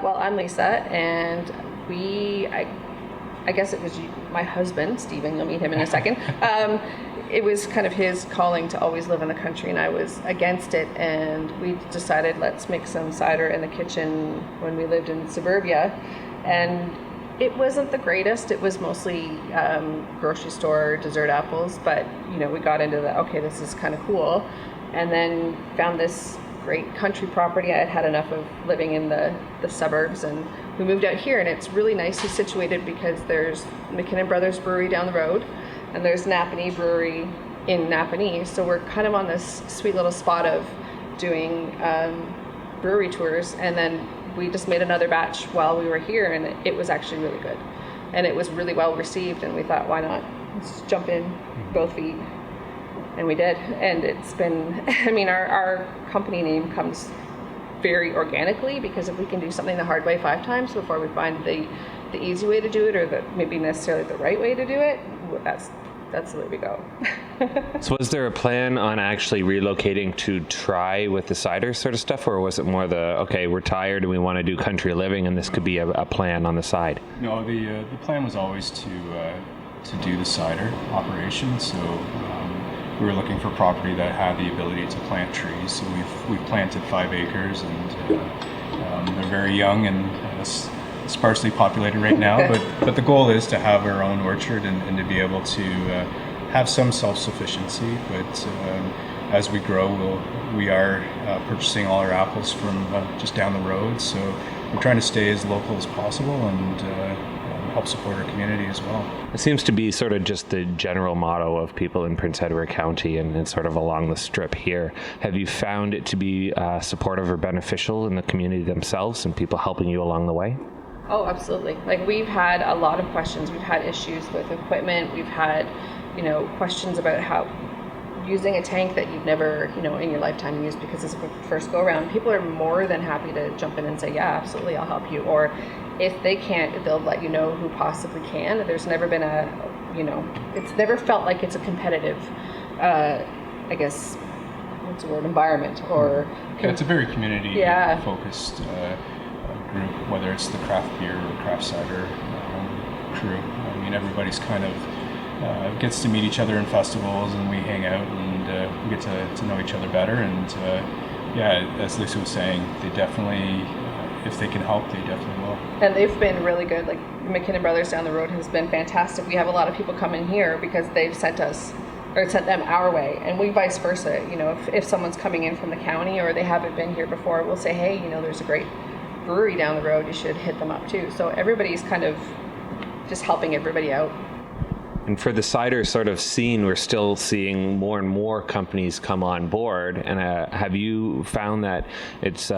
Well, I'm Lisa, and I guess it was my husband, Stephen, you'll meet him in a second. It was kind of his calling to always live in the country, and I was against it, and we decided let's make some cider in the kitchen when we lived in suburbia. And it wasn't the greatest. It was mostly grocery store dessert apples, but we got into okay, this is kind of cool, and then found this great country property. I had had enough of living in the suburbs, and we moved out here, and it's really nicely situated because there's McKinnon Brothers Brewery down the road, and there's Napanee Brewery in Napanee, so we're kind of on this sweet little spot of doing brewery tours. And then we just made another batch while we were here, and it was actually really good, and it was really well received, and we thought, why not, let's jump in both feet. And we did, and it's been, our company name comes very organically, because if we can do something the hard way 5 times before we find the easy way to do it, or maybe necessarily the right way to do it, that's the way we go. So was there a plan on actually relocating to try with the cider sort of stuff, or was it more okay, we're tired and we want to do country living, and this could be a plan on the side? No, the plan was always to do the cider operation. So we were looking for property that had the ability to plant trees. So we've planted 5 acres, and they're very young and sparsely populated right now. but the goal is to have our own orchard and to be able to have some self-sufficiency. But as we grow, we are purchasing all our apples from just down the road. So we're trying to stay as local as possible and help support our community as well. It seems to be sort of just the general motto of people in Prince Edward County and sort of along the strip here. Have you found it to be supportive or beneficial in the community themselves and people helping you along the way? Oh, absolutely. Like, we've had a lot of questions. We've had issues with equipment. We've had, questions about how using a tank that you've never, in your lifetime used because it's a first go around. People are more than happy to jump in and say, yeah, absolutely, I'll help you. Or if they can't, they'll let you know who possibly can. There's never been it's never felt like it's a competitive, I guess, what's the word, environment, or... It's a very community focused group, whether it's the craft beer or craft cider crew. Everybody's kind of gets to meet each other in festivals, and we hang out, and we get to know each other better. And as Lisa was saying, they definitely, if they can help, they definitely will. And they've been really good. Like, McKinnon Brothers down the road has been fantastic. We have a lot of people come in here because they've sent them our way, and we vice versa. If someone's coming in from the county or they haven't been here before, we'll say, hey, there's a great brewery down the road, you should hit them up too. So everybody's kind of just helping everybody out. And for the cider sort of scene, we're still seeing more and more companies come on board. And have you found that it's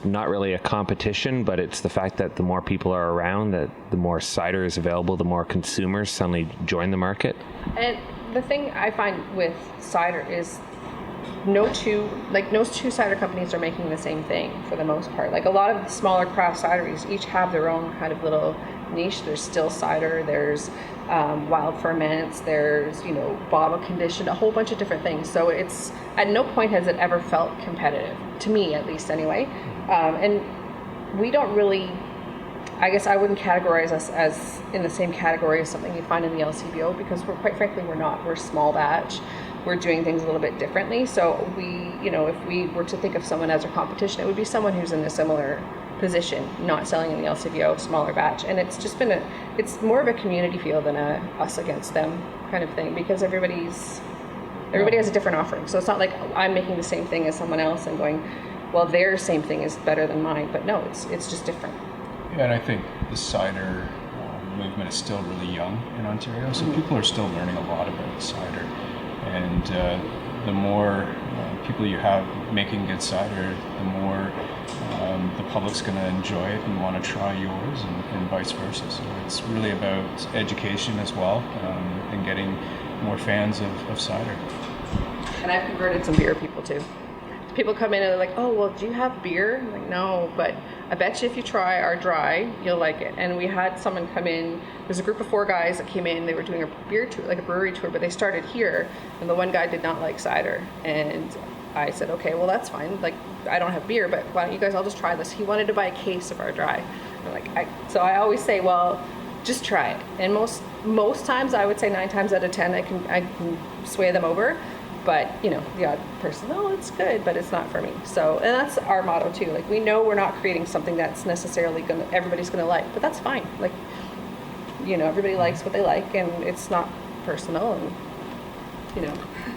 not really a competition, but it's the fact that the more people are around, that the more cider is available, the more consumers suddenly join the market? And the thing I find with cider is no two cider companies are making the same thing for the most part. Like, a lot of the smaller craft cideries each have their own kind of little niche. There's still cider, there's wild ferments, there's bottle conditioned, a whole bunch of different things. So it's, at no point has it ever felt competitive, to me at least anyway. And we don't really, I guess I wouldn't categorize us as in the same category as something you find in the LCBO, because we're not. We're small batch. We're doing things a little bit differently. So we, if we were to think of someone as a competition, it would be someone who's in a similar position, not selling in the LCBO, smaller batch. And it's just been it's more of a community feel than a us against them kind of thing, because everybody has a different offering. So it's not like I'm making the same thing as someone else and going, well, their same thing is better than mine. But no, it's just different. Yeah, and I think the cider movement is still really young in Ontario, so people are still learning a lot about cider. And the more people you have making good cider, the more the public's going to enjoy it and want to try yours, and vice versa. So it's really about education as well, and getting more fans of cider. And I've converted some beer people too. People come in and they're like, oh, well, do you have beer? I'm like, no, but I bet you if you try our dry, you'll like it. And we had someone come in, there's a group of 4 guys that came in, they were doing a beer tour, like a brewery tour, but they started here, and the one guy did not like cider. And I said, okay, well, that's fine. Like, I don't have beer, but why don't you guys all just try this? He wanted to buy a case of our dry. I'm like, so I always say, well, just try it. And most times, I would say 9 times out of 10, I can sway them over. But, you know, the odd person, oh, it's good, but it's not for me. So, and that's our motto too. Like, we know we're not creating something that's necessarily everybody's gonna like, but that's fine. Like, you know, everybody likes what they like, and it's not personal, and, you know.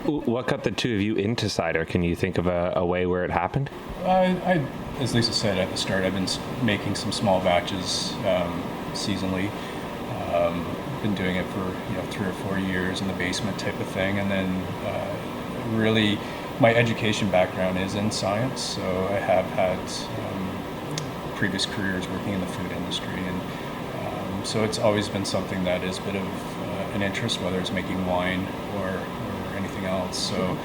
What got the two of you into cider? Can you think of a way where it happened? I, as Lisa said at the start, I've been making some small batches seasonally. Been doing it for 3 or 4 years in the basement type of thing, and then really my education background is in science, so I have had previous careers working in the food industry, and so it's always been something that is a bit of an interest, whether it's making wine or anything else. So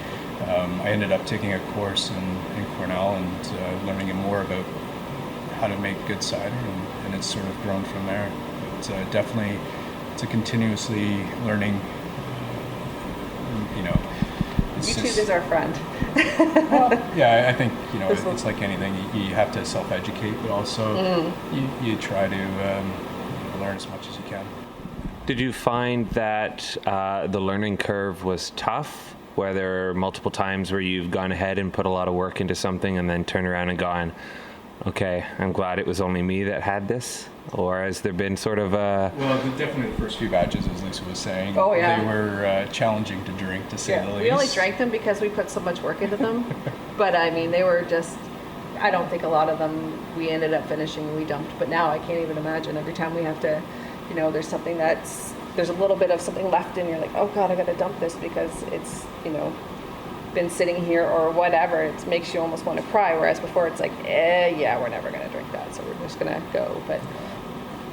I ended up taking a course in Cornell and learning more about how to make good cider, and it's sort of grown from there. But definitely it's a continuously learning, YouTube is our friend. Well, yeah, I think, it's like anything. You have to self-educate, but also you try to learn as much as you can. Did you find that the learning curve was tough? Were there multiple times where you've gone ahead and put a lot of work into something and then turned around and gone, okay, I'm glad it was only me that had this? Or has there been sort of a... Well, definitely the first few batches, as Lisa was saying, oh, yeah, they were challenging to drink, to say the least. We only drank them because we put so much work into them. But I mean, they were just, I don't think a lot of them we ended up finishing and we dumped. But now I can't even imagine every time we have to, there's something there's a little bit of something left and you're like, oh God, I got to dump this because it's, been sitting here or whatever. It makes you almost want to cry. Whereas before it's like, yeah, we're never going to drink that. So we're just going to go. But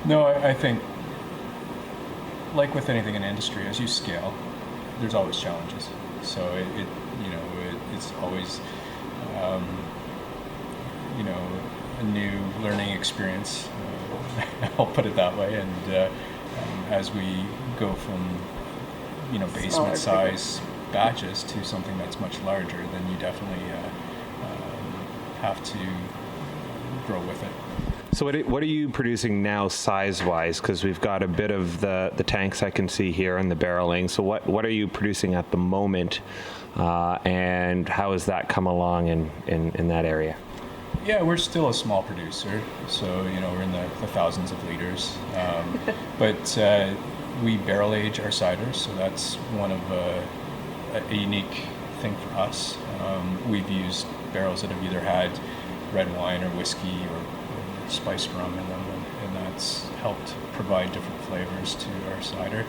no, I think, like with anything in industry, as you scale, there's always challenges. So it's always, a new learning experience. I'll put it that way. And as we go from, basement size batches to something that's much larger, then you definitely have to grow with it. So what are you producing now size-wise? Because we've got a bit of the tanks I can see here and the barreling. So what are you producing at the moment, and how has that come along in that area? Yeah, we're still a small producer, so we're in the thousands of liters, but we barrel age our ciders, so that's one of a unique thing for us. We've used barrels that have either had red wine or whiskey or spiced rum in them, and that's helped provide different flavors to our cider.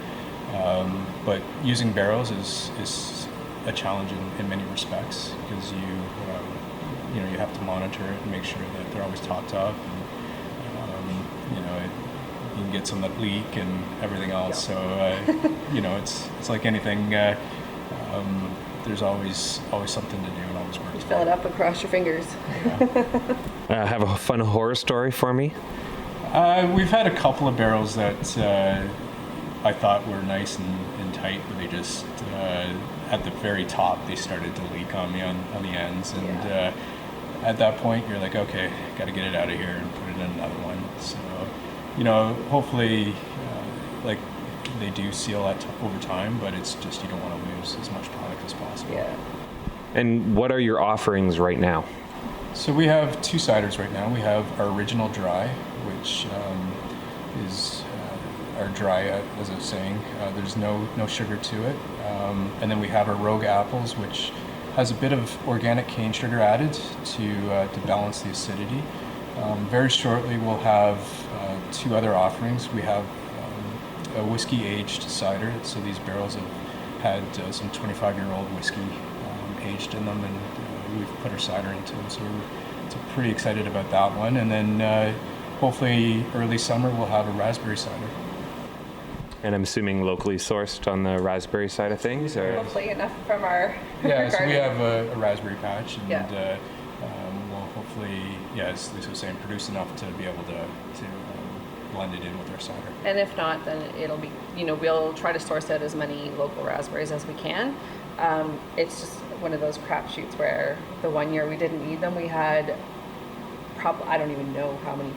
But using barrels is a challenge in many respects, because you have to monitor it and make sure that they're always topped up, and you can get some that leak and everything else. So it's like anything. There's always something to do and always work. You fill it up and cross your fingers. Yeah. Have a fun horror story for me? We've had a couple of barrels that I thought were nice and tight, but they just at the very top they started to leak on me on the ends, and at that point you're like, okay, got to get it out of here and put it in another one. So hopefully like they do seal that over time, but it's just you don't want to lose as much product as possible. Yeah. And what are your offerings right now? So we have 2 ciders right now. We have our original dry, which is our dry, as I was saying. There's no sugar to it. And then we have our Rogue apples, which has a bit of organic cane sugar added to balance the acidity. Very shortly we'll have 2 other offerings. We have a whiskey aged cider. So these barrels have had some 25-year-old whiskey aged in them, and we've put our cider into them. So we're pretty excited about that one. And then hopefully early summer we'll have a raspberry cider. And I'm assuming locally sourced on the raspberry side of things, or? Hopefully enough from our Yeah, so garden. we have a raspberry patch, and Yeah. we'll hopefully, as Lisa was saying, produce enough to be able to blended in with our cider. And if not, then it'll be, we'll try to source out as many local raspberries as we can. It's just one of those crapshoots where the one year we didn't need them, we had probably, I don't even know how many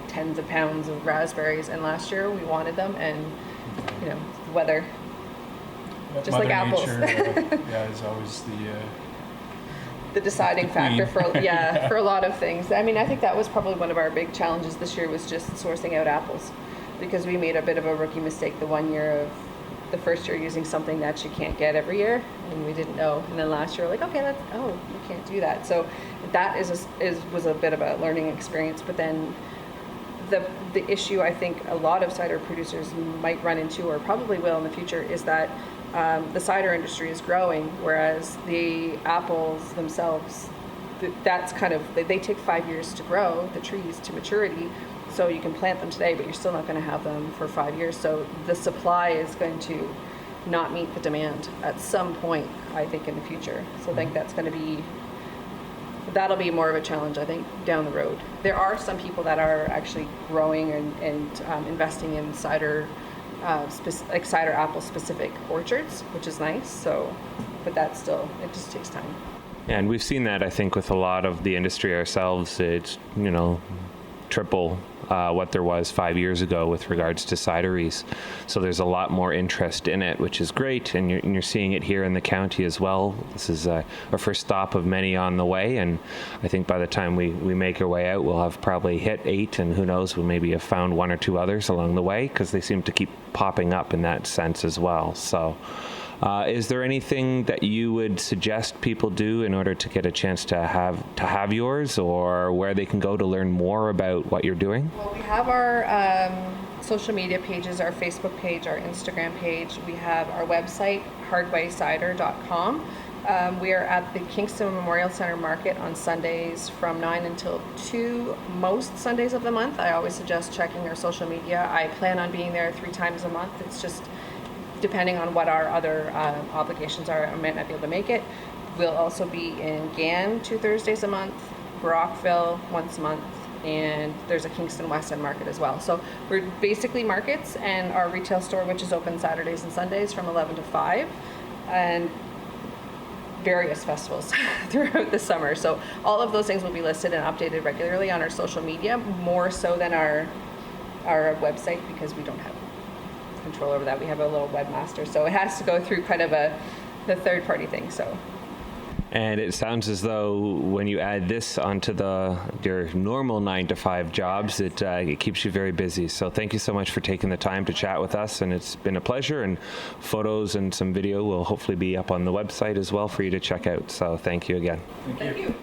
tens of pounds of raspberries, and last year we wanted them, and weather, just Mother like apples. Nature, is always the deciding factor for for a lot of things. I mean, I think that was probably one of our big challenges this year, was just sourcing out apples, because we made a bit of a rookie mistake the one year of the first year using something that you can't get every year, and we didn't know. And then last year, we're like, okay, you can't do that. So that was a bit of a learning experience. But then the issue I think a lot of cider producers might run into, or probably will in the future, is that the cider industry is growing, whereas the apples themselves, that's kind of, they take 5 years to grow, the trees to maturity. So you can plant them today, but you're still not going to have them for 5 years. So the supply is going to not meet the demand at some point, I think, in the future. So I think that'll be more of a challenge, I think, down the road. There are some people that are actually growing and investing in cider, like cider apple specific orchards, which is nice. So, but that's still, it just takes time. Yeah, and we've seen that, I think, with a lot of the industry ourselves. It's, triple what there was 5 years ago with regards to cideries. So there's a lot more interest in it, which is great. And you're seeing it here in the county as well. This is our first stop of many on the way. And I think by the time we make our way out, we'll have probably hit 8. And who knows, we'll maybe have found 1 or 2 others along the way, because they seem to keep popping up in that sense as well. So is there anything that you would suggest people do in order to get a chance to have yours, or where they can go to learn more about what you're doing? Well, we have our social media pages, our Facebook page, our Instagram page. We have our website, hardwaycider.com. We are at the Kingston Memorial Center Market on Sundays from 9 until 2, most Sundays of the month. I always suggest checking our social media. I plan on being there 3 times a month. It's just depending on what our other obligations are, I might not be able to make it. We'll also be in Gann 2 Thursdays a month, Brockville once a month, and there's a Kingston West End market as well. So we're basically markets, and our retail store, which is open Saturdays and Sundays from 11 to 5, and various festivals throughout the summer. So all of those things will be listed and updated regularly on our social media, more so than our website, because we don't have control over that. We have a little webmaster, so it has to go through kind of the third party thing. So, and it sounds as though when you add this onto your normal 9 to 5 jobs, it keeps you very busy. So thank you so much for taking the time to chat with us, and it's been a pleasure. And photos and some video will hopefully be up on the website as well for you to check out. So thank you again. thank you.